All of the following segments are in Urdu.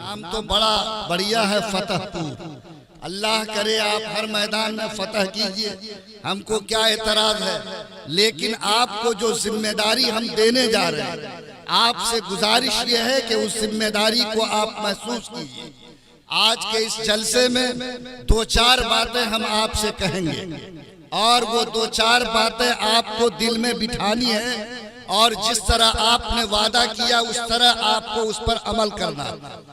نام تو بڑا بڑھیا ہے فتح پور، اللہ کرے آپ ہر میدان میں فتح کیجئے، ہم کو کیا اعتراض ہے، لیکن آپ کو جو ذمہ داری ہم دینے جا رہے ہیں، آپ سے گزارش یہ ہے کہ اس ذمہ داری کو آپ محسوس کیجئے۔ آج کے اس جلسے میں دو چار باتیں ہم آپ سے کہیں گے، اور وہ دو چار باتیں آپ کو دل میں بٹھانی ہے، اور جس طرح آپ نے وعدہ کیا اس طرح آپ کو اس پر عمل کرنا ہے۔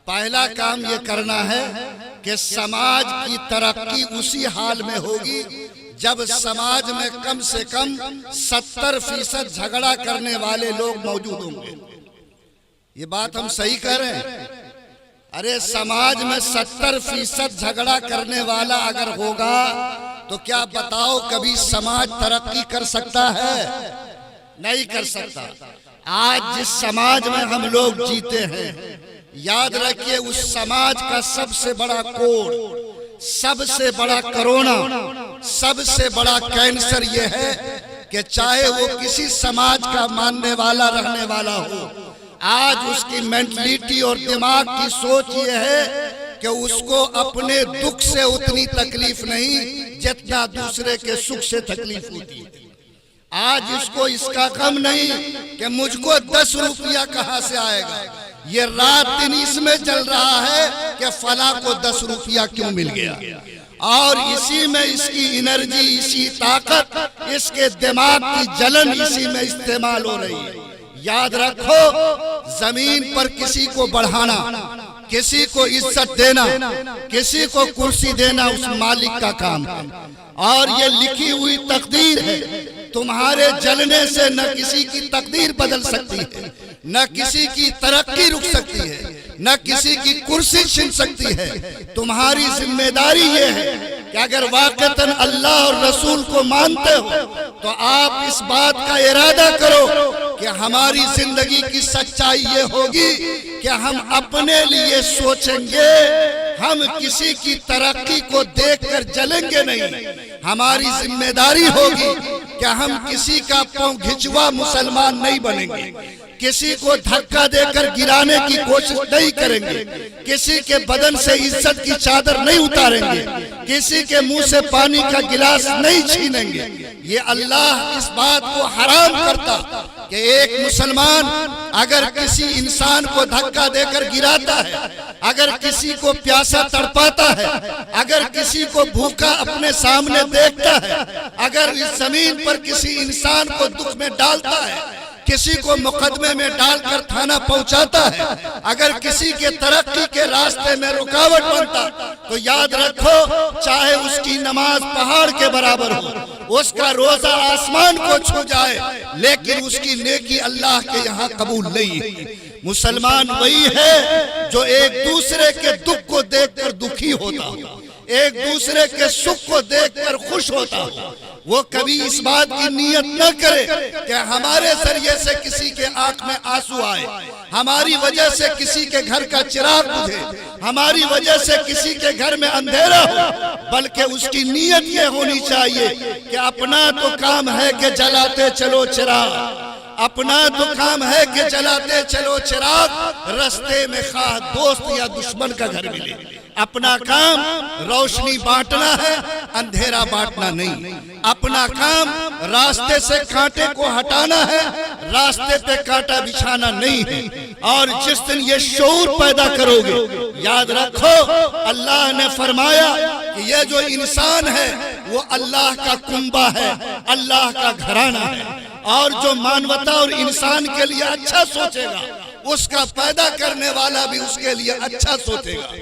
پہلا کام یہ کرنا ہے کہ سماج کی ترقی اسی حال میں ہوگی جب سماج میں کم سے کم 70% جھگڑا کرنے والے لوگ موجود ہوں گے۔ یہ بات ہم صحیح کہہ رہے ہیں؟ ارے سماج میں 70% جھگڑا کرنے والا اگر ہوگا تو کیا بتاؤ کبھی سماج ترقی کر سکتا ہے؟ نہیں کر سکتا۔ آج جس سماج میں ہم لوگ جیتے ہیں، یاد رکھیے اس سماج کا سب سے بڑا کوڑ، سب سے بڑا کرونا، سب سے بڑا کینسر یہ ہے کہ چاہے وہ کسی سماج کا ماننے والا رہنے والا ہو، آج اس کی مینٹلیٹی اور دماغ کی سوچ یہ ہے کہ اس کو اپنے دکھ سے اتنی تکلیف نہیں جتنا دوسرے کے سکھ سے تکلیف ہوتی ہے۔ آج اس کو اس کا غم نہیں کہ مجھ کو 10 روپیہ کہاں سے آئے گا، یہ رات دن اس میں چل رہا ہے کہ فلاں کو 10 روپیہ کیوں مل گیا، اور اسی میں اس کی انرجی، اسی طاقت، اس کے دماغ کی جلن اسی میں استعمال ہو رہی ہے۔ یاد رکھو زمین پر کسی کو بڑھانا، کسی کو عزت دینا، کسی کو کرسی دینا اس مالک کا کام ہے، اور یہ لکھی ہوئی تقدیر ہے۔ تمہارے جلنے سے نہ کسی کی تقدیر بدل سکتی ہے، نہ کسی کی ترقی رک سکتی ہے، نہ کسی کی کرسی چھن سکتی ہے۔ تمہاری ذمہ داری یہ ہے کہ اگر واقعتاً اللہ اور رسول کو مانتے ہو تو آپ اس بات کا ارادہ کرو کہ ہماری زندگی کی سچائی یہ ہوگی کہ ہم اپنے لیے سوچیں گے، ہم کسی کی ترقی کو دیکھ کر جلیں گے نہیں۔ ہماری ذمہ داری ہوگی کہ ہم کسی کا پاؤں گھچوا مسلمان نہیں بنیں گے، کسی کو دھکا دے کر گرانے کی کوشش نہیں کریں گے، کسی کے بدن سے عزت کی چادر نہیں اتاریں گے، کسی کے منہ سے پانی کا گلاس نہیں چھینیں گے۔ یہ اللہ اس بات کو حرام کرتا کہ ایک مسلمان اگر کسی انسان کو دھکا دے کر گراتا ہے، اگر کسی کو پیاسا تڑپاتا ہے، اگر کسی کو بھوکا اپنے سامنے دیکھتا ہے، اگر اس زمین پر کسی انسان کو دکھ میں ڈالتا ہے، کسی کو مقدمے میں ڈال کر تھانہ پہنچاتا ہے، اگر کسی کے ترقی کے راستے میں رکاوٹ بنتا تو یاد رکھو چاہے اس کی نماز پہاڑ کے برابر ہو، اس کا روزہ آسمان کو چھو جائے، لیکن اس کی نیکی اللہ کے یہاں قبول نہیں ہے۔ مسلمان وہی ہے جو ایک دوسرے کے دکھ کو دیکھ کر دکھی ہوتا ہو، ایک دوسرے کے سکھ کو دیکھ کر خوش ہوتا ہو۔ وہ کبھی اس بات کی نیت نہ کرے کہ ہمارے ذریعے سے کسی کے آنکھ میں آنسو آئے، ہماری وجہ سے کسی کے گھر کا چراغ بجھے، ہماری وجہ سے کسی کے گھر میں اندھیرا ہو، بلکہ اس کی نیت یہ ہونی چاہیے کہ اپنا تو کام ہے کہ جلاتے چلو چراغ، اپنا تو کام ہے کہ جلاتے چلو چراغ، رستے میں خواہ دوست یا دشمن کا گھر ملے۔ اپنا کام روشنی بانٹنا ہے، اندھیرا بانٹنا نہیں۔ اپنا کام راستے سے کانٹے کو ہٹانا ہے، راستے پہ کانٹا بچھانا نہیں ہے۔ اور جس دن یہ شعور پیدا کرو گے، یاد رکھو اللہ نے فرمایا کہ یہ جو انسان ہے وہ اللہ کا کنبہ ہے، اللہ کا گھرانہ ہے، اور جو مانوتا اور انسان کے لیے اچھا سوچے گا اس کا پیدا کرنے والا بھی اس کے لیے اچھا سوچے گا،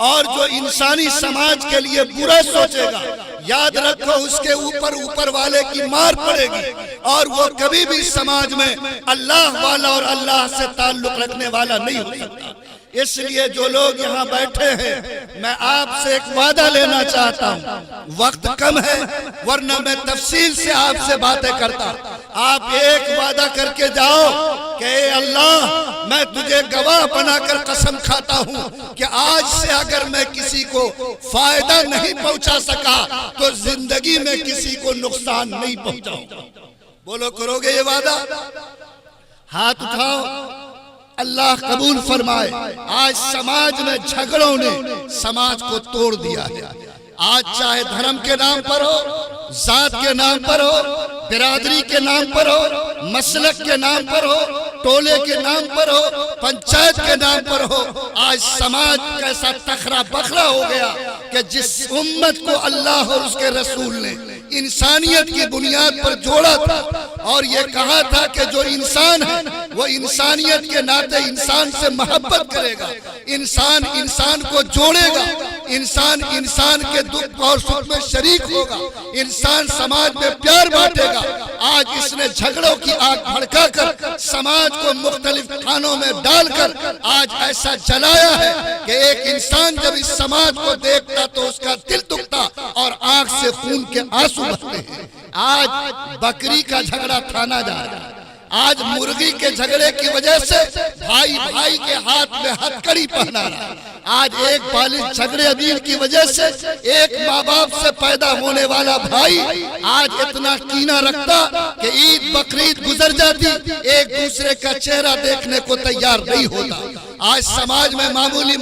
اور جو انسانی سماج کے لیے برا سوچے گا یاد رکھو اس کے اوپر والے کی مار پڑے گی، اور وہ کبھی بھی سماج میں اللہ والا اور اللہ سے تعلق رکھنے والا نہیں ہو سکتا۔ اس لیے جو لوگ یہاں بیٹھے ہیں میں آپ سے ایک وعدہ لینا چاہتا ہوں، وقت کم ہے ورنہ میں تفصیل سے آپ سے باتیں کرتا۔ آپ ایک وعدہ کر کے جاؤ کہ اے اللہ میں تجھے گواہ بنا کر قسم کھاتا ہوں کہ آج سے اگر میں کسی کو فائدہ نہیں پہنچا سکا تو زندگی میں کسی کو نقصان نہیں پہنچاؤں گا۔ بولو کرو گے یہ وعدہ؟ ہاتھ اٹھاؤ۔ اللہ قبول فرمائے۔ آج سماج میں جھگڑوں نے سماج کو توڑ دیا ہے۔ آج چاہے دھرم کے نام پر ہو، ذات کے نام پر ہو، برادری کے نام پر ہو، مسلک کے نام پر ہو، ٹولے کے نام پر ہو، پنچایت کے نام پر ہو، آج سماج کیسا تخرا بخرا ہو گیا کہ جس امت کو اللہ اور اس کے رسول نے انسانیت کی بنیاد پر جوڑا تھا اور یہ کہا تھا کہ جو انسان ہے وہ انسانیت کے ناطے انسان سے محبت کرے گا، انسان انسان کو جوڑے گا، انسان انسان کے دکھ اور سکھ میں شریک ہوگا، انسان سماج میں پیار بانٹے گا۔ آج اس نے جھگڑوں کی آگ بھڑکا کر سماج کو مختلف خانوں میں ڈال کر آج ایسا جلایا ہے کہ ایک انسان جب اس سماج کو دیکھتا تو اس کا دل دکھتا اور آنکھ سے خون کے آنسو بہتے ہیں۔ آج بکری کا جھگڑا تھانا جا رہا ہے، آج مرغی کے جھگڑے کی وجہ سے بھائی بھائی کے ہاتھ میں ہتھکڑی پہنا رہا ہے۔ آج ایک بالغ جھگڑے ابیر کی وجہ سے ایک ماں باپ سے پیدا ہونے والا بھائی آج اتنا کینہ رکھتا کہ عید بقرعید گزر جاتی ایک دوسرے کا چہرہ دیکھنے کو تیار نہیں ہوتا۔ آج سماج میں معمولی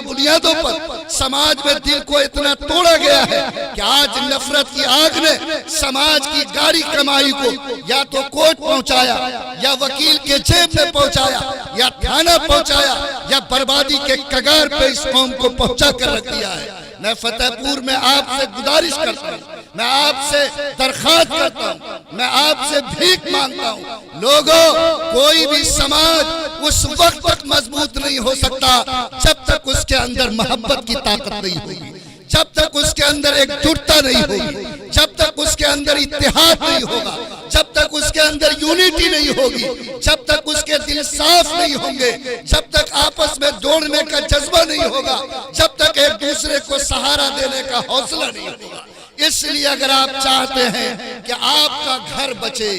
بنیادوں پر سماج میں دل کو اتنا توڑا گیا ہے کہ آج نفرت کی آگ نے سماج کی گاڑی کمائی کو یا تو کوٹ پہنچایا یا وکیل کے جیب میں پہنچایا یا تھانہ پہنچایا یا بربادی کے کگار پہ اس قوم کو پہنچا کر رکھ دیا ہے۔ میں فتح پور میں آپ سے گزارش کرتا ہوں، میں آپ سے درخواست کرتا ہوں، میں آپ سے بھیک مانگتا ہوں، لوگوں کوئی بھی سماج اس وقت تک مضبوط نہیں ہو سکتا جب تک اس کے اندر محبت کی طاقت نہیں ہوگی، جب تک اس کے اندر ایک جٹتا نہیں ہوگی، جب تک اس کے اندر اتحاد نہیں ہوگا، جب تک اس کے اندر یونٹی نہیں ہوگی، جب تک اس کے دل صاف نہیں ہوں گے، جب تک آپس میں جوڑنے کا جذبہ نہیں ہوگا، جب تک ایک دوسرے کو سہارا دینے کا حوصلہ نہیں ہوگا۔ اس لیے اگر آپ چاہتے ہیں کہ آپ کا گھر بچے،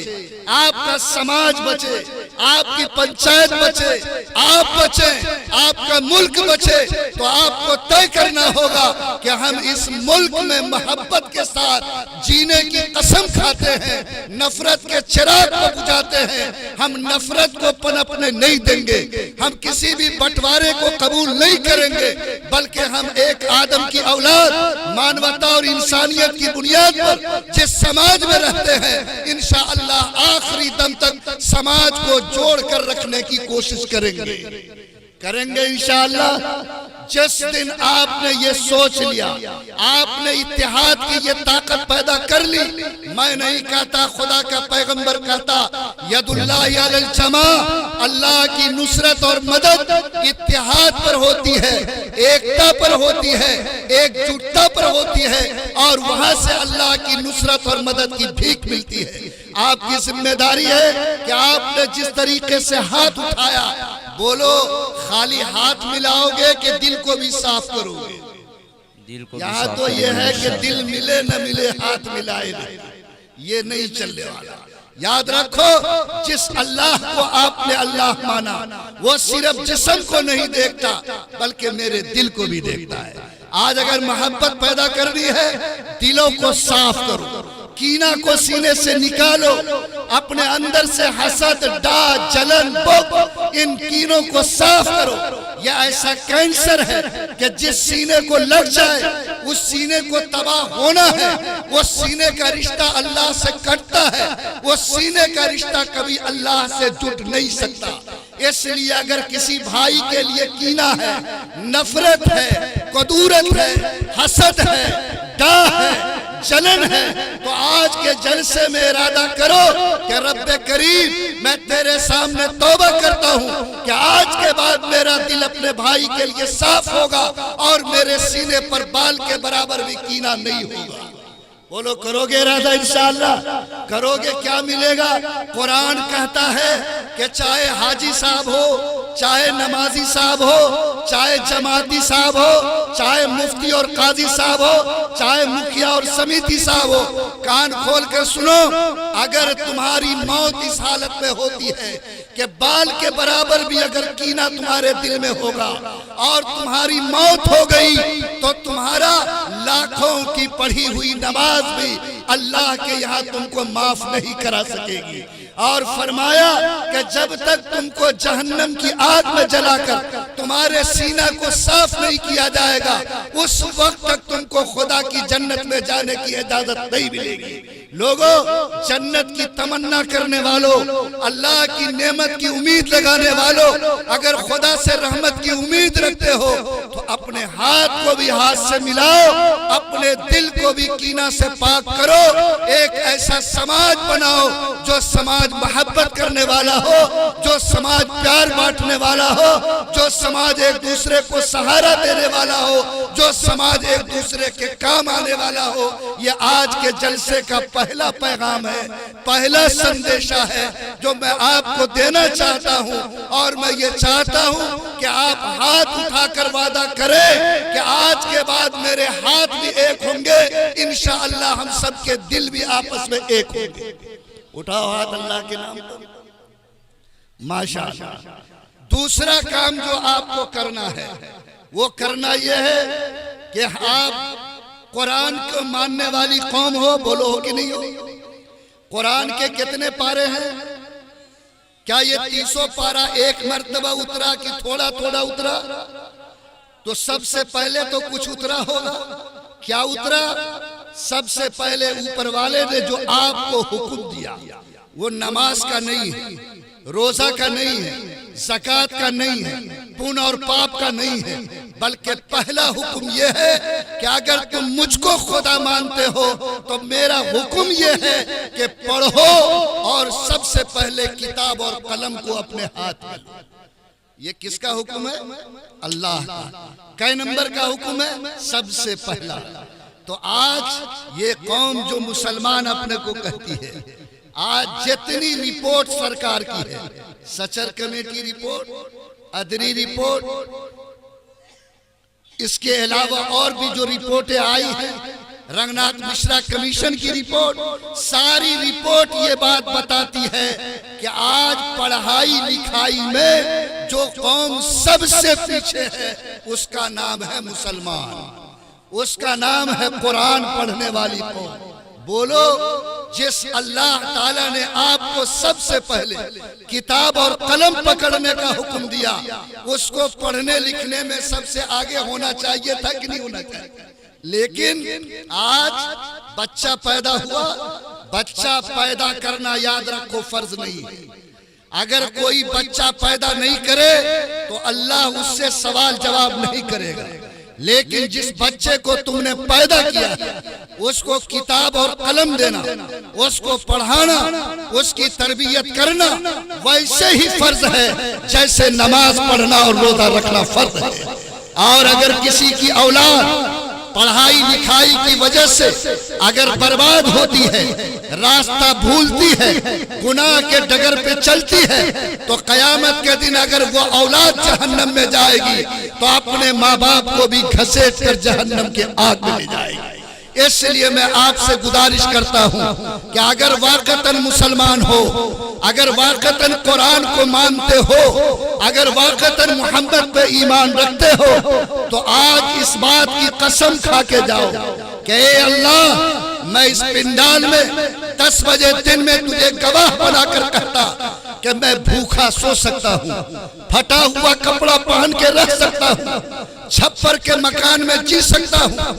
آپ کا سماج بچے، آپ کی پنچایت بچے، آپ بچیں، آپ کا ملک بچے، تو آپ کو طے کرنا ہوگا کہ ہم اس ملک میں محبت کے ساتھ جینے کی قسم کھاتے ہیں، نفرت کے چراغ کو بجھاتے ہیں، ہم نفرت کو پنپنے نہیں دیں گے، ہم کسی بھی بٹوارے کو قبول نہیں کریں گے، بلکہ ہم ایک آدم کی اولاد مانوتا اور انسانیت کی بنیاد پر جس سماج میں رہتے ہیں انشاءاللہ آخری دم تک سماج کو جوڑ کر رکھنے کی کوشش کریں گے انشاءاللہ۔ جس دن آپ نے یہ سوچ لیا، آپ نے اتحاد کی یہ طاقت پیدا کر لی، میں نہیں کہتا، خدا کا پیغمبر کہتا ید اللہ علی الجماع، اللہ کی نصرت اور مدد اتحاد پر ہوتی ہے، ایکتا پر ہوتی ہے، ایک جٹتا پر ہوتی ہے، اور وہاں سے اللہ کی نصرت اور مدد کی بھیک ملتی ہے۔ آپ کی ذمہ داری ہے کہ آپ نے جس طریقے سے ہاتھ اٹھایا، بولو خالی ہاتھ ملاؤ گے کہ دل کو بھی صاف کرو گے؟ یہاں تو یہ ہے کہ دل ملے نہ ملے ہاتھ ملائے نہیں، یہ نہیں چلنے والا۔ یاد رکھو، جس اللہ کو آپ نے اللہ مانا وہ صرف جسم کو نہیں دیکھتا بلکہ میرے دل کو بھی دیکھتا ہے۔ آج اگر محبت پیدا کرنی ہے دلوں کو صاف کرو، کینہ کو سینے سے نکالو، اپنے اندر سے حسد، ڈاہ، جلن، بغض، ان کینوں کو صاف کرو۔ یہ ایسا کینسر ہے کہ جس سینے کو لگ جائے اس سینے کو تباہ ہونا ہے، وہ سینے کا رشتہ اللہ سے کٹتا ہے، وہ سینے کا رشتہ کبھی اللہ سے جڑ نہیں سکتا۔ اس لیے اگر کسی بھائی کے لیے کینہ ہے، نفرت ہے، کدورت ہے، حسد ہے، ڈاہ ہے، جلن ہے، تو آج کے جلسے میں ارادہ کرو کہ رب کریم میں تیرے سامنے توبہ کرتا ہوں کہ آج کے بعد میرا دل اپنے بھائی کے لیے صاف ہوگا اور میرے سینے پر بال کے برابر بھی کینہ نہیں ہوگا۔ بولو کرو گے ارادہ انشاءاللہ؟ کرو گے کیا ملے گا؟ قرآن کہتا ہے کہ چاہے حاجی صاحب ہو، چاہے نمازی صاحب ہو، چاہے جماعتی صاحب ہو، چاہے مفتی اور قاضی صاحب ہو، چاہے مکھیا اور سمیتی صاحب ہو، کان کھول کر سنو، اگر تمہاری موت اس حالت میں ہوتی ہے کہ بال کے برابر بھی اگر کینہ تمہارے دل میں ہوگا اور تمہاری موت ہو گئی تو تمہارا لاکھوں کی پڑھی ہوئی نماز بھی اللہ کے یہاں تم کو معاف نہیں کرا سکے گی۔ اور فرمایا کہ جب تک تم کو جہنم کی آگ میں جلا کر تمہارے سینہ کو صاف نہیں کیا جائے گا اس وقت تک تم کو خدا کی جنت میں جانے کی اجازت نہیں ملے گی۔ لوگوں، جنت کی تمنا کرنے والوں، اللہ کی نعمت کی امید لگانے والوں، اگر خدا سے رحمت کی امید رکھتے ہو تو اپنے ہاتھ کو بھی ہاتھ سے ملاؤ، اپنے دل کو بھی کینہ سے پاک کرو، ایک ایسا سماج بناؤ جو سماج محبت کرنے والا ہو، جو سماج پیار بانٹنے والا ہو، جو سماج ایک دوسرے کو سہارا دینے والا ہو، جو سماج ایک دوسرے کے کام آنے والا ہو۔ یہ آج کے جلسے کا پہلا پیغام ہے، پہلا سندیشہ ہے جو میں آپ کو دینا چاہتا ہوں، اور میں یہ چاہتا ہوں کہ آپ ہاتھ اٹھا کر وعدہ کریں کہ آج کے بعد میرے ہاتھ بھی ایک ہوں گے، انشاءاللہ ہم سب کے دل بھی آپس میں ایک ہوں گے۔ اٹھاؤ ہاتھ اللہ کے نام پر، ماشاءاللہ۔ دوسرا کام جو آپ کو کرنا ہے وہ کرنا یہ ہے کہ آپ قرآن کو ماننے والی قوم ہو، بولو ہو کہ نہیں ہو؟ قرآن کے کتنے پارے ہیں؟ کیا یہ 300 پارہ ایک مرتبہ اترا کہ تھوڑا تھوڑا اترا؟ تو سب سے پہلے تو کچھ اترا ہوگا۔ کیا اترا؟ سب سے پہلے اوپر والے نے جو آپ کو حکم دیا وہ نماز کا نہیں ہے، روزہ کا نہیں ہے، زکوٰۃ کا نہیں ہے، پن اور پاپ کا نہیں ہے، بلکہ پہلا حکم یہ ہے کہ اگر تم مجھ کو خدا مانتے ہو تو میرا حکم یہ ہے کہ پڑھو اور سب سے پہلے کتاب اور قلم کو اپنے ہاتھ میں لو۔ یہ کس کا حکم ہے؟ اللہ کا۔ کئی نمبر کا حکم ہے؟ سب سے پہلا۔ تو آج یہ قوم جو مسلمان اپنے کو کہتی ہے، آج جتنی رپورٹ سرکار کی ہے، سچر کمیٹی رپورٹ، ادری رپورٹ، اس کے علاوہ اور بھی جو رپورٹیں آئی ہیں، رنگناتھ مشرا کمیشن کی رپورٹ، ساری رپورٹ یہ بات بتاتی ہے کہ آج پڑھائی لکھائی میں جو قوم سب سے پیچھے ہے اس کا نام ہے مسلمان، اس کا نام ہے قرآن پڑھنے والی قوم۔ بولو، جس اللہ تعالیٰ نے آپ کو سب سے پہلے کتاب اور قلم پکڑنے کا حکم دیا، اس کو پڑھنے لکھنے میں سب سے آگے ہونا چاہیے تھا کہ نہیں ہونا چاہیے؟ لیکن آج بچہ پیدا ہوا، بچہ پیدا کرنا یاد رکھو فرض نہیں ہے۔ اگر کوئی بچہ پیدا نہیں کرے تو اللہ اس سے سوال جواب نہیں کرے گا، لیکن جس بچے کو تم نے پیدا کیا اس کو کتاب اور قلم دینا، اس کو پڑھانا، اس کی تربیت کرنا ویسے ہی فرض ہے جیسے نماز پڑھنا اور روزہ رکھنا فرض ہے۔ اور اگر کسی کی اولاد پڑھائی لکھائی کی وجہ سے اگر برباد ہوتی ہے، راستہ بھولتی ہے، گناہ کے ڈگر پہ چلتی ہے، تو قیامت کے دن اگر وہ اولاد جہنم میں جائے گی تو اپنے ماں باپ کو بھی گھسیٹ کر جہنم کے آگ میں لے جائے گی۔ اس لیے میں آپ سے گزارش کرتا ہوں کہ اگر واقعتاً مسلمان ہو، اگر واقعتاً قرآن کو مانتے ہو، اگر واقعتاً محمد پہ ایمان رکھتے ہو تو آج اس بات کی قسم کھا کے جاؤ کہ اے اللہ، میں اس پنڈال میں 10 بجے دن میں تجھے گواہ بنا کر کہتا کہ میں بھوکا سو سکتا ہوں، پھٹا ہوا کپڑا پہن کے رہ سکتا ہوں، چھپر کے مکان میں جی سکتا ہوں،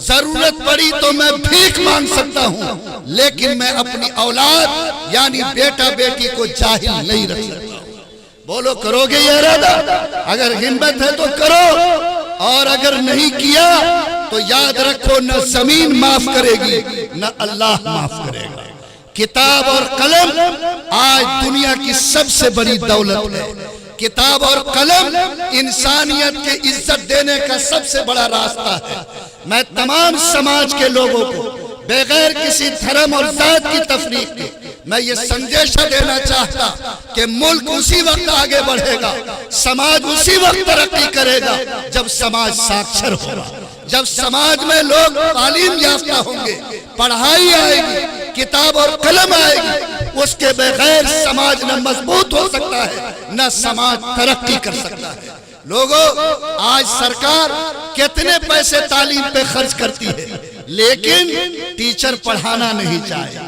ضرورت پڑی تو میں بھیک مانگ سکتا ہوں، لیکن میں اپنی اولاد یعنی بیٹا بیٹی کو جاہل نہیں رکھ سکتا ہوں۔ بولو، کرو گے یہ ارادہ؟ اگر ہمت ہے تو کرو، اور اگر نہیں کیا تو یاد رکھو نہ زمین معاف کرے گی نہ اللہ معاف کرے گا۔ کتاب اور قلم آج دنیا کی سب سے بڑی دولت ہے۔ کتاب اور قلم انسانیت کے عزت دینے کا سب سے بڑا راستہ ہے۔ میں تمام سماج کے لوگوں کو بغیر کسی دھرم اور ذات کی تفریق کے میں یہ سندیشہ دینا چاہتا کہ ملک اسی وقت آگے بڑھے گا، سماج اسی وقت ترقی کرے گا جب سماج ساکشر ہوگا، جب سماج میں لوگ تعلیم یافتہ ہوں گے، پڑھائی آئے گی، کتاب اور قلم آئے گی، اس کے بغیر سماج نہ مضبوط ہو سکتا ہے نہ سماج ترقی کر سکتا ہے۔ لوگوں، آج سرکار کتنے پیسے تعلیم پہ خرچ کرتی ہے، لیکن ٹیچر پڑھانا نہیں چاہے،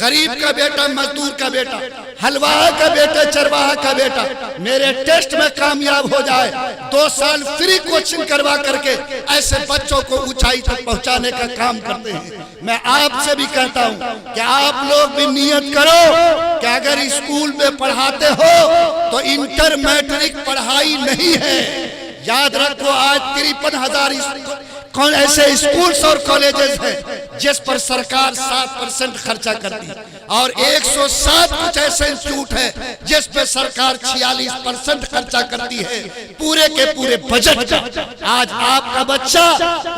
غریب کا بیٹا، مزدور کا بیٹا، حلواہ کا بیٹا، چرواہا کا بیٹا میرے ٹیسٹ میں کامیاب ہو جائے، 2 سال فری کوچنگ کروا کر کے ایسے بچوں کو اونچائی تک پہنچانے کا کام کرتے ہیں۔ میں آپ سے بھی کہتا ہوں کہ آپ لوگ بھی نیت کرو کہ اگر اسکول میں پڑھاتے ہو تو انٹر میٹرک پڑھائی نہیں ہے۔ یاد رکھو آج 53,000 ایسے اسکولز اور کالجز ہیں جس پر سرکار 7% خرچہ کرتی ہے، اور 107 کچھ ایسے انسٹیٹیوٹ ہیں جس پر سرکار 46% خرچہ کرتی ہے پورے کے پورے بجٹ کا۔ آج آپ کا بچہ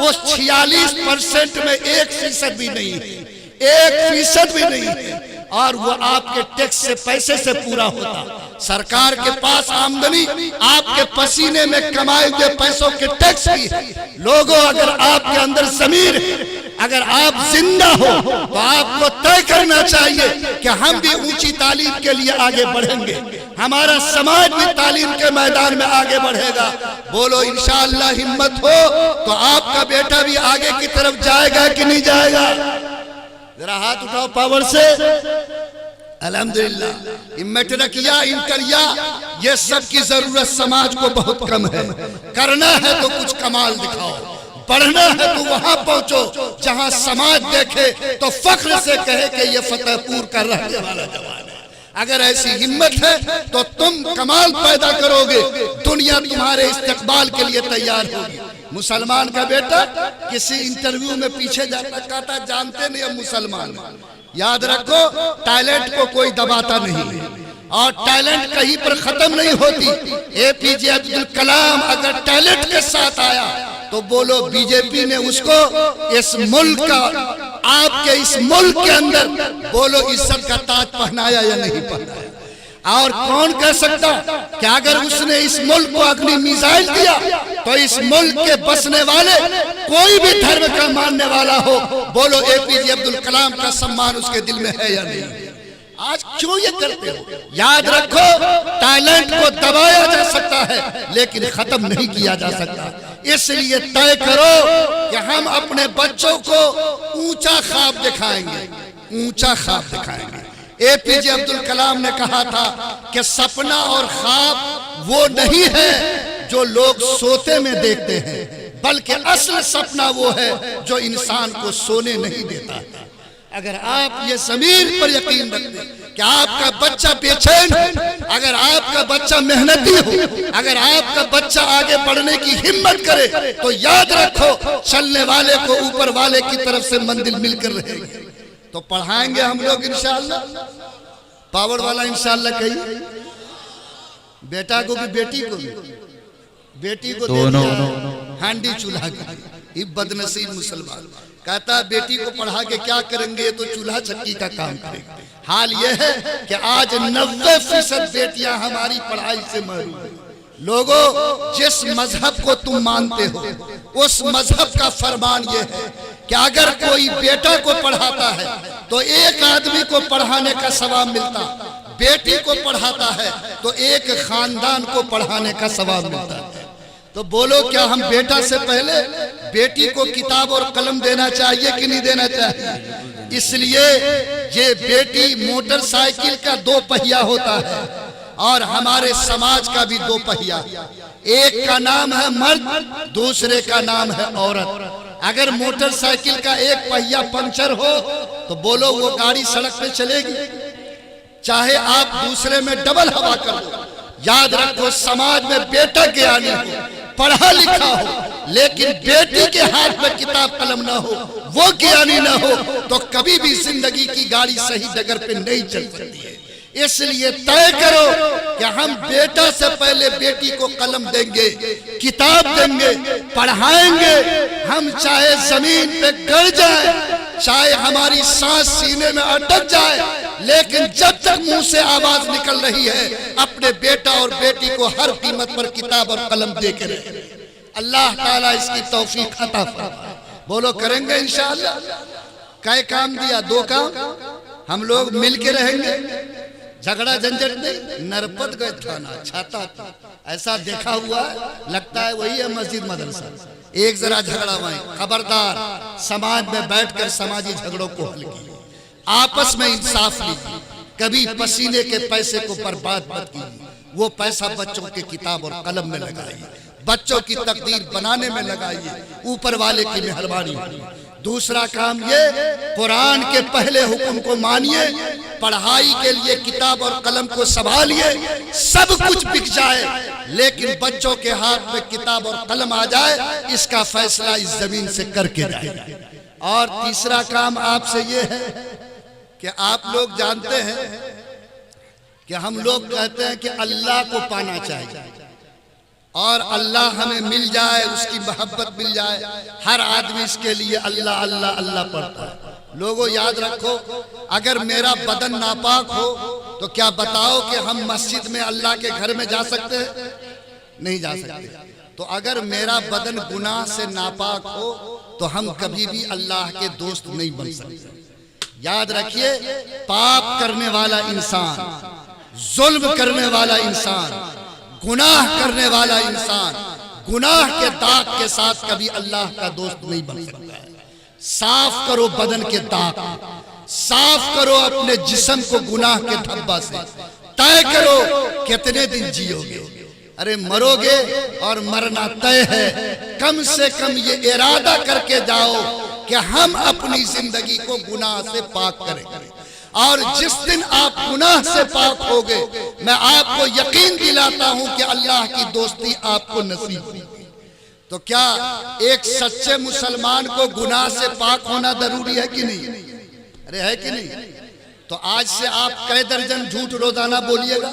وہ 46% میں 1% بھی نہیں ہے، 1% بھی نہیں ہے، اور وہ آپ کے ٹیکس سے پیسے سے پورا ہوتا۔ سرکار کے پاس آمدنی آپ کے پسینے میں کمائے ہوئے پیسوں کے ٹیکس کی ہے۔ لوگوں، اگر آپ کے اندر ضمیر ہے، اگر آپ زندہ ہو تو آپ کو طے کرنا چاہیے کہ ہم بھی اونچی تعلیم کے لیے آگے بڑھیں گے، ہمارا سماج بھی تعلیم کے میدان میں آگے بڑھے گا۔ بولو انشاءاللہ ہمت ہو تو آپ کا بیٹا بھی آگے کی طرف جائے گا کہ نہیں جائے گا؟ ذرا ہاتھ اٹھاؤ پاور سے۔ الحمدللہ میٹرک انٹر یہ سب کی ضرورت سماج کو بہت کم ہے۔ کرنا ہے تو کچھ کمال دکھاؤ، پڑھنا ہے تو وہاں پہنچو جہاں سماج دیکھے تو فخر سے کہے کہ یہ فتح پور کا رہنے والا جوان ہے۔ اگر ایسی ہمت ہے تو تم کمال پیدا کرو گے، دنیا تمہارے استقبال کے لیے تیار ہوگی۔ مسلمان کا بیٹا کسی انٹرویو میں پیچھے جاتا کہتا جانتے نہیں ہم مسلمان ہیں۔ یاد رکھو ٹیلنٹ کو کوئی دباتا نہیں، اور ٹیلنٹ کہیں پر ختم نہیں ہوتی۔ اے پی جے عبد الکلام اگر ٹیلنٹ کے ساتھ آیا تو بولو بی جے پی نے اس کو اس ملک کا، آپ کے اس ملک کے اندر بولو عزت کا تاج پہنایا یا نہیں پہنایا؟ اور کون کہہ سکتا کہ اگر اس نے اس ملک کو اگنی میزائل دیا تو اس ملک کے بسنے والے کوئی بھی دھرم کا ماننے والا ہو، بولو اے پی جے عبد الکلام کا سمان اس کے دل میں ہے یا نہیں؟ آج کیوں یہ کرتے ہو؟ یاد رکھو ٹیلنٹ کو دبایا جا سکتا ہے لیکن ختم نہیں کیا جا سکتا۔ اس لیے طے کرو کہ ہم اپنے بچوں کو اونچا خواب دکھائیں گے، اونچا خواب دکھائیں گے۔ اے پی جے عبد الکلام نے کہا تھا کہ سپنا اور خواب وہ نہیں ہے جو لوگ سوتے میں دیکھتے ہیں، بلکہ اصل سپنا وہ ہے جو انسان کو سونے نہیں دیتا۔ اگر آپ یہ ضمیر پر یقین رکھتے کہ آپ کا بچہ بے چین ہے، اگر آپ کا بچہ محنتی ہو، اگر آپ کا بچہ آگے بڑھنے کی ہمت کرے تو یاد رکھو چلنے والے کو اوپر والے کی طرف سے منزل مل کر رہے گی۔ تو پڑھائیں گے ہم لوگ انشاءاللہ، پاور والا انشاءاللہ کہیے، بیٹا کو بھی بیٹی کو بھی، بیٹی کو دے دیا ہانڈی چولہا کی۔ یہ بدنصیب مسلمان کہتا ہے بیٹی کو پڑھا کے کیا کریں گے، تو چولہا چکی کا کام کریں گے۔ حال یہ ہے کہ آج 90% بیٹیاں ہماری پڑھائی سے محروم ہیں۔ لوگوں، جس مذہب کو تم مانتے ہو اس مذہب کا فرمان یہ ہے کہ اگر کوئی بیٹا کو پڑھاتا ہے تو ایک آدمی کو پڑھانے کا ثواب ملتا، بیٹی کو پڑھاتا ہے تو ایک خاندان کو پڑھانے کا ثواب ملتا ہے۔ تو بولو کیا ہم بیٹا سے پہلے بیٹی کو کتاب اور قلم دینا چاہیے کہ نہیں دینا چاہیے؟ اس لیے یہ بیٹی موٹر سائیکل کا 2 پہیا ہوتا ہے اور ہمارے سماج کا بھی 2 پہیا، ایک کا نام ہے مرد، دوسرے کا نام ہے عورت۔ اگر موٹر سائیکل کا ایک پہیا پنچر ہو تو بولو وہ گاڑی سڑک پہ چلے گی؟ چاہے آپ دوسرے میں ڈبل ہوا کر دو۔ یاد رکھو سماج میں بیٹا گیانی ہو، پڑھا لکھا ہو، لیکن بیٹی کے ہاتھ میں کتاب قلم نہ ہو، وہ گیانی نہ ہو تو کبھی بھی زندگی کی گاڑی صحیح جگہ پہ نہیں چل سکتی ہے۔ اس لیے طے کرو کہ ہم بیٹا سے پہلے بیٹی کو قلم دیں گے، کتاب دیں گے، پڑھائیں گے۔ ہم چاہے زمین پہ گڑ جائیں، چاہے ہماری سانس سینے میں اٹک جائے، لیکن جب تک منہ سے آواز نکل رہی ہے اپنے بیٹا اور بیٹی کو ہر قیمت پر کتاب اور قلم دے کے رہے۔ اللہ تعالیٰ اس کی توفیق عطا فرمائے۔ بولو کریں گے انشاءاللہ؟ کئے کام دیا؟ 2 کام۔ ہم لوگ مل کے رہیں گے، جھگڑا جھنجٹ نہیں، نرپت گئے تھانا چھاتا ایسا دیکھا ہوا ہے، لگتا ہے وہی ہے مسجد مدرسہ۔ ایک ذرا جھگڑا ہوئے، خبردار سماج میں بیٹھ کر سماجی جھگڑوں کو حل کیجیے، آپس میں انصاف لیجیے، کبھی پسینے کے پیسے کو برباد مت کیجیے، وہ پیسہ بچوں کے کتاب اور قلم میں لگائیے، بچوں کی تقدیر بنانے میں لگائیے، اوپر والے کی مہربانی ہوگی۔ دوسرا کام یہ، قرآن کے پہلے حکم کو مانیے، پڑھائی کے لیے کتاب اور قلم کو سنبھالیے، سب کچھ بک جائے لیکن بچوں کے ہاتھ میں کتاب اور قلم آ جائے، اس کا فیصلہ اس زمین سے کر کے جائے۔ اور تیسرا کام آپ سے یہ ہے کہ آپ لوگ جانتے ہیں کہ ہم لوگ کہتے ہیں کہ اللہ کو پانا چاہیے اور اللہ ہمیں مل جائے، اس کی محبت مل جائے، ہر آدمی اس کے لیے اللہ اللہ اللہ پڑھتا ہے۔ لوگوں یاد رکھو، اگر میرا بدن ناپاک ہو تو کیا بتاؤ کہ ہم مسجد میں اللہ کے گھر میں جا سکتے ہیں؟ نہیں جا سکتے۔ تو اگر میرا بدن گناہ سے ناپاک ہو تو ہم کبھی بھی اللہ کے دوست نہیں بن سکتے۔ یاد رکھیے، پاپ کرنے والا انسان، ظلم کرنے والا انسان، گناہ کرنے والا انسان گناہ کے داغ کے ساتھ کبھی اللہ کا دوست نہیں بن سکتا ہے۔ صاف کرو بدن کے داغ، صاف کرو اپنے جسم کو گناہ کے دھبا سے، طے کرو کتنے دن جیو گے۔ ارے مرو گے اور مرنا طے ہے، کم سے کم یہ ارادہ کر کے جاؤ کہ ہم اپنی زندگی کو گناہ سے پاک کریں گے، اور جس دن آپ گناہ سے پاک ہوگے میں آپ کو یقین دلاتا ہوں کہ اللہ کی دوستی آپ کو نصیب ہوگی۔ تو کیا ایک سچے مسلمان کو گناہ سے پاک ہونا ضروری ہے کہ نہیں؟ ارے ہے کہ نہیں؟ تو آج سے آپ کئی درجن جھوٹ روزانہ بولیے گا؟